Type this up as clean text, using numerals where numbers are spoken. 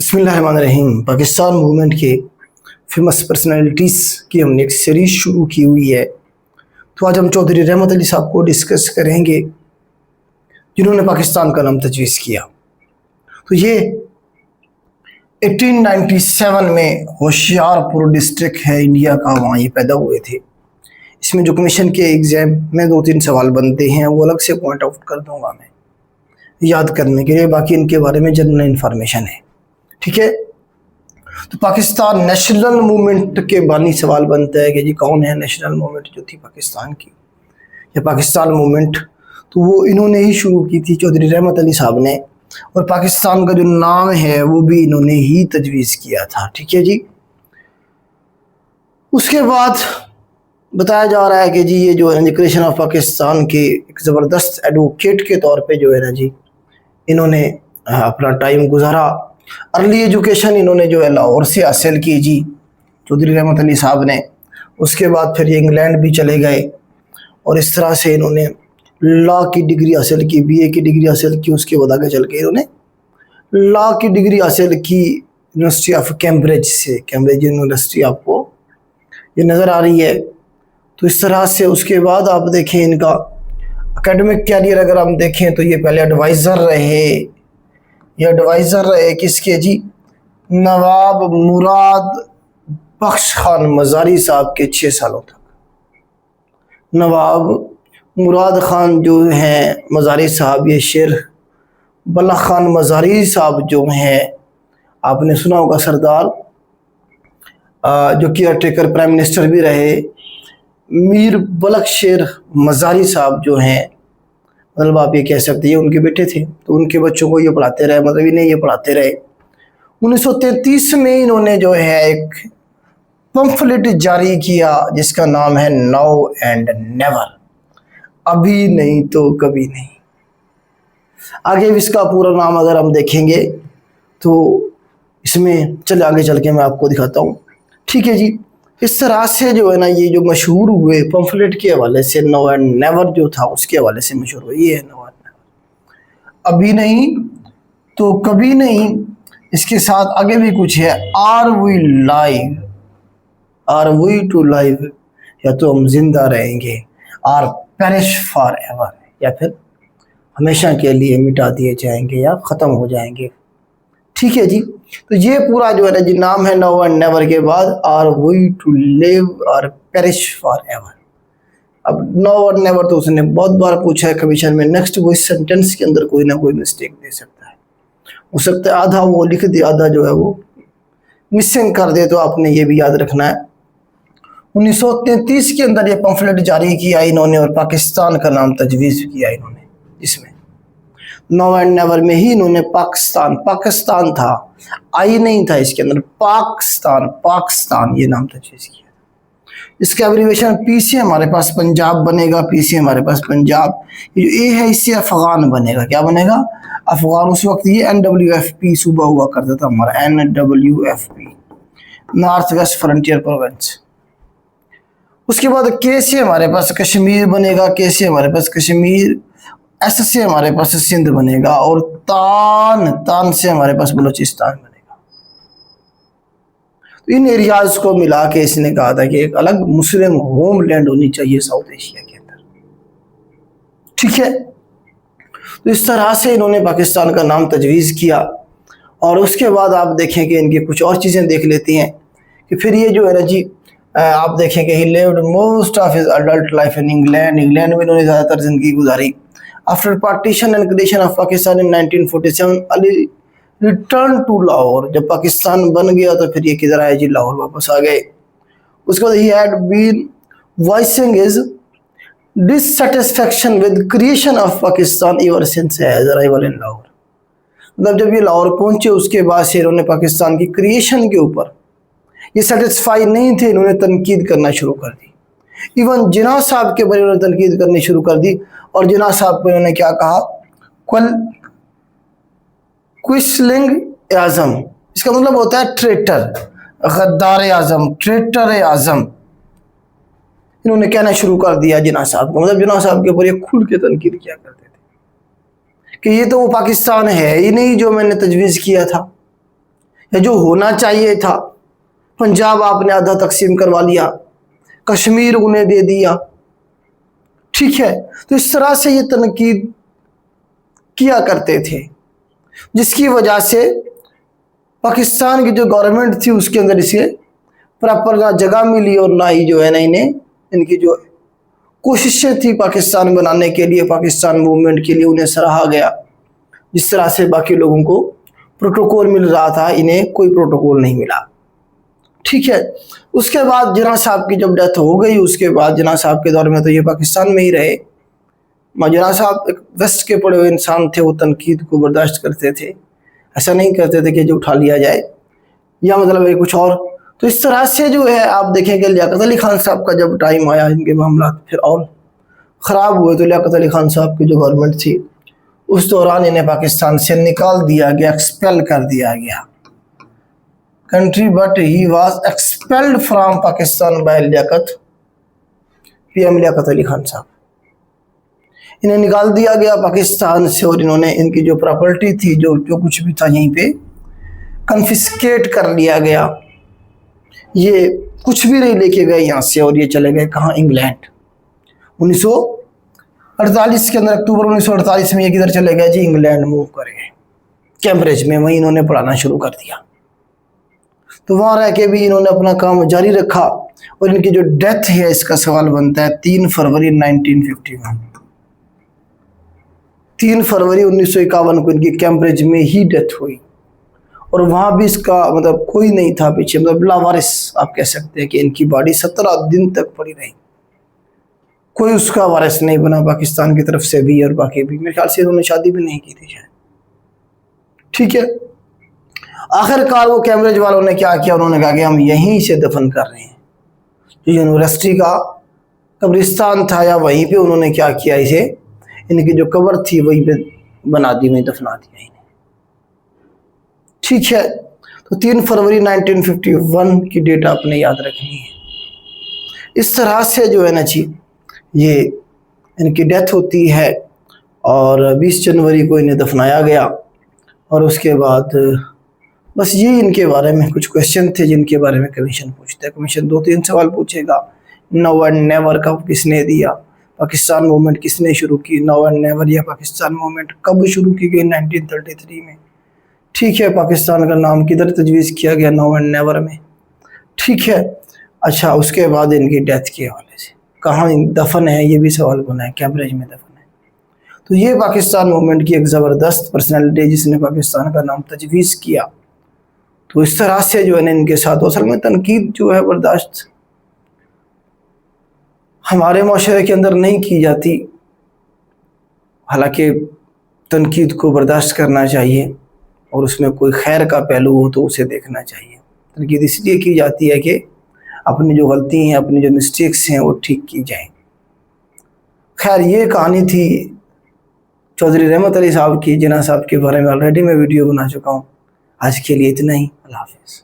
बिस्मिल्लाहिर्रहमानिर्रहीम। पाकिस्तान मूवमेंट के famous personalities की हमने एक सीरीज़ शुरू की हुई है। तो आज हम चौधरी रहमत अली साहब को डिस्कस करेंगे जिन्होंने पाकिस्तान का नाम तजवीज़ किया। तो ये 1897 में होशियारपुर डिस्ट्रिक्ट है इंडिया का, वहाँ ये पैदा हुए थे। इसमें जो कमीशन के एग्ज़ाम में 2-3 सवाल बनते हैं वो अलग से पॉइंट आउट कर दूंगा मैं याद करने के लिए, बाकी इनके बारे में जनरल इन्फॉर्मेशन है, ठीक है। तो पाकिस्तान नेशनल मूवमेंट के बानी सवाल बनता है कि जी कौन है नेशनल मूवमेंट जो थी पाकिस्तान की, या पाकिस्तान मूवमेंट, तो वो इन्होंने ही शुरू की थी, चौधरी रहमत अली साहब ने। और पाकिस्तान का जो नाम है वो भी इन्होंने ही तजवीज़ किया था, ठीक है जी। उसके बाद बताया जा रहा है कि जी ये जो है क्रिएशन ऑफ पाकिस्तान के एक ज़बरदस्त एडवोकेट के तौर पे जो है ना जी इन्होंने अपना टाइम गुजारा। अर्ली एजुकेशन इन्होंने जो है लाहौर से हासिल की जी चौधरी रहमत अली साहब ने। उसके बाद फिर ये इंग्लैंड भी चले गए और इस तरह से इन्होंने लॉ की डिग्री हासिल की, बीए की डिग्री हासिल की। उसके बाद आगे चल के इन्होंने लॉ की डिग्री हासिल की यूनिवर्सिटी ऑफ कैम्ब्रिज से। कैम्ब्रिज यूनिवर्सिटी आपको ये नज़र आ रही है। तो इस तरह से उसके बाद आप देखें इनका एकेडमिक कैरियर अगर हम देखें तो ये पहले एडवाइज़र रहे। ये एडवाइज़र रहे किसके जी? नवाब मुराद बख्श खान मज़ारी साहब के 6 सालों तक। नवाब मुराद खान जो हैं मज़ारी साहब, ये शेर बल्ला खान मज़ारी साहब जो हैं, आपने सुना होगा सरदार, जो केयर टेकर प्राइम मिनिस्टर भी रहे। मीर बलख शेर मज़ारी साहब जो हैं, मतलब आप ये कह सकते हैं उनके बेटे थे, तो उनके बच्चों को ये पढ़ाते रहे, मतलब इन्हें ये पढ़ाते रहे। 1933 में इन्होंने जो है एक पंफलेट जारी किया जिसका नाम है नाउ एंड नेवर, अभी नहीं तो कभी नहीं। आगे इसका पूरा नाम अगर हम देखेंगे तो इसमें चले आगे चल के मैं आपको दिखाता हूँ, ठीक है जी। इस तरह से जो है ना ये जो मशहूर हुए पंफलेट के हवाले से, नाउ एंड नेवर जो था उसके हवाले से मशहूर हुए। ये है नाउ एंड नेवर, अभी नहीं तो कभी नहीं। इसके साथ आगे भी कुछ है, are we live, are we to live, या तो हम जिंदा रहेंगे, आर पेरिश फॉर एवर, या फिर हमेशा के लिए मिटा दिए जाएंगे या ख़त्म हो जाएंगे, ठीक है जी। तो ये पूरा जो है ना जी नाम है नाउ एंड नेवर के बाद आर वी टू लिव और पेरिश फॉर एवर। अब नाउ एंड नेवर तो उसने बहुत बार पूछा है कमीशन में, नेक्स्ट वो इस सेंटेंस के अंदर कोई ना कोई मिस्टेक दे सकता है, हो सकता है आधा वो लिख दे, आधा जो है वो मिसिंग कर दे, तो आपने ये भी याद रखना है। 1933 के अंदर ये पंफलेट जारी किया इन्होंने और पाकिस्तान का नाम तजवीज़ किया इन्होंने, जिसमें नाउ एंड नेवर में ही इन्होंने पाकिस्तान था, आई नहीं था इसके अंदर, पाकिस्तान ये नाम तजवीज़ किया। इसका एब्रीविएशन पी से हमारे पास पंजाब बनेगा, पी से हमारे पास पंजाब, ये जो ए है इससे अफगान बनेगा, क्या बनेगा? अफगान। उस वक्त ये NWFP सूबा हुआ करता था हमारा, NWFP, north west frontier province. उसके बाद के से हमारे पास कश्मीर बनेगा, के से हमारे पास कश्मीर, एस से हमारे पास सिंध बनेगा, और तान से हमारे पास बलूचिस्तान बनेगा। तो इन एरियाज को मिला के इसने कहा था कि एक अलग मुस्लिम होमलैंड होनी चाहिए साउथ एशिया के अंदर, ठीक है। तो इस तरह से इन्होंने पाकिस्तान का नाम तजवीज़ किया। और उसके बाद आप देखें कि इनकी कुछ और चीज़ें देख लेती हैं कि फिर ये जो है ना जी आप देखें कि he lived most of his adult life in England में इन्होंने ज़्यादातर ज़िंदगी गुजारी। After partition and creation of Pakistan in 1947 Ali return to Lahore, जब पाकिस्तान बन गया तो फिर ये किधर आए जी? लाहौर वापस आ गए। उसके बाद he had been voicing his dissatisfaction with creation of Pakistan ever since his arrival in Lahore, मतलब जब ये लाहौर पहुंचे उसके बाद से इन्होंने पाकिस्तान की क्रिएशन के ऊपर ये सेटिस्फाई नहीं थे, इन्होंने तनकीद करना शुरू कर दी। इवन जिन्ना साहब के बारे में तनकीद करनी शुरू कर दी, और जिन्ना साहब को इन्होंने क्या कहा? क्विस्लिंग आज़म, इसका मतलब होता है ट्रेटर, गद्दार आज़म, ट्रेटर आज़म। इन्होंने कहना शुरू कर दिया जिन्ना साहब को, मतलब जिन्ना साहब के ऊपर ये खुल के तनकीद किया करते थे कि ये तो वो पाकिस्तान है ही नहीं जो मैंने तजवीज़ किया था, یا جو ہونا چاہیے تھا. پنجاب آپ نے آدھا تقسیم کروا لیا, کشمیر انہیں دے دیا. ٹھیک ہے, تو اس طرح سے یہ تنقید کیا کرتے تھے, جس کی وجہ سے پاکستان کی جو گورنمنٹ تھی اس کے اندر اسے پراپر نہ جگہ ملی اور نہ ہی جو ہے نا انہیں ان کی جو کوششیں تھی پاکستان بنانے کے لیے, پاکستان موومنٹ کے لیے, انہیں سراہا گیا. جس طرح سے باقی لوگوں کو پروٹوکول مل رہا تھا, انہیں کوئی پروٹوکول نہیں ملا. ٹھیک ہے, اس کے بعد جناح صاحب کی جب ڈیتھ ہو گئی, اس کے بعد جناح صاحب کے دور میں تو یہ پاکستان میں ہی رہے. جناح صاحب ایک ویسٹ کے پڑے ہوئے انسان تھے, وہ تنقید کو برداشت کرتے تھے, ایسا نہیں کرتے تھے کہ جو اٹھا لیا جائے یا مطلب ہے کچھ اور. تو اس طرح سے جو ہے آپ دیکھیں کہ لیاقت علی خان صاحب کا جب ٹائم آیا, ان کے معاملات پھر اور خراب ہوئے, تو لیاقت علی خان صاحب کی جو گورنمنٹ تھی اس دوران انہیں پاکستان سے نکال دیا گیا, ایکسپیل کر دیا گیا country, but he was expelled from Pakistan by Liaquat, P M Liaquat Ali Khan sahab. انہیں نکال دیا گیا پاکستان سے, اور انہوں نے ان کی جو پراپرٹی تھی, جو کچھ بھی تھا یہیں پہ کنفسکیٹ کر لیا گیا. یہ کچھ بھی نہیں لے کے گئے یہاں سے, اور یہ چلے گئے کہاں, انگلینڈ. 1948 کے اندر, اکتوبر 1948 میں یہ کدھر چلے گئے جی, انگلینڈ موو کر گئے, کیمبرج میں, وہیں انہوں نے پڑھانا شروع کر دیا. تو وہاں رہ کے بھی انہوں نے اپنا کام جاری رکھا, اور ان کی جو ڈیتھ ہے اس کا سوال بنتا ہے 3 فروری 1951. 3 فروری 1951 کو ان کی کیمبرج میں ہی ڈیتھ ہوئی, اور وہاں بھی اس کا مطلب کوئی نہیں تھا پیچھے, مطلب لاوارث آپ کہہ سکتے ہیں کہ ان کی باڈی 17 دن تک پڑی رہی, کوئی اس کا وارث نہیں بنا پاکستان کی طرف سے بھی, اور باقی بھی میرے خیال سے انہوں نے شادی بھی نہیں کی تھی شاید. ٹھیک ہے, آخر کار وہ کیمبرج والوں نے کیا کیا, انہوں نے کہا کہ ہم یہیں سے دفن کر رہے ہیں. جو یونیورسٹی کا قبرستان تھا یا وہیں پہ انہوں نے کیا کیا, اسے ان کی جو قبر تھی وہیں پہ بنا دی, وہیں دفنا دیا انہیں. ٹھیک ہے, تو 3 فروری 1951 کی ڈیٹ آپ نے یاد رکھنی ہے. اس طرح سے جو ہے نا جی یہ ان کی ڈیتھ ہوتی ہے, اور 20 جنوری کو انہیں دفنایا گیا. اور اس کے بعد بس یہ ان کے بارے میں کچھ کوشچن تھے جن کے بارے میں کمیشن پوچھتا ہے. کمیشن 2-3 سوال پوچھے گا. نو اینڈ نیور کب کس نے دیا, پاکستان موومنٹ کس نے شروع کی, نو اینڈ نیور یا پاکستان موومنٹ کب شروع کی گئی, 1933 میں. ٹھیک ہے, پاکستان کا نام کدھر تجویز کیا گیا, نو اینڈ نیور میں. ٹھیک ہے, اچھا اس کے بعد ان کی ڈیتھ کے حوالے سے کہاں دفن ہے, یہ بھی سوال بنا ہے, کیمبرج میں دفن ہے. تو یہ پاکستان موومنٹ کی ایک زبردست پرسنالٹی جس نے پاکستان کا نام تجویز کیا. تو اس طرح سے جو ہے نا ان کے ساتھ اصل میں تنقید جو ہے برداشت ہمارے معاشرے کے اندر نہیں کی جاتی, حالانکہ تنقید کو برداشت کرنا چاہیے, اور اس میں کوئی خیر کا پہلو ہو تو اسے دیکھنا چاہیے. تنقید اس لیے کی جاتی ہے کہ اپنی جو غلطی ہیں, اپنی جو مسٹیکس ہیں وہ ٹھیک کی جائیں. خیر یہ کہانی تھی چودھری رحمت علی صاحب کی. جناح صاحب کے بارے میں آلریڈی میں ویڈیو بنا چکا ہوں. آج کے لیے اتنا ہی, اللہ حافظ.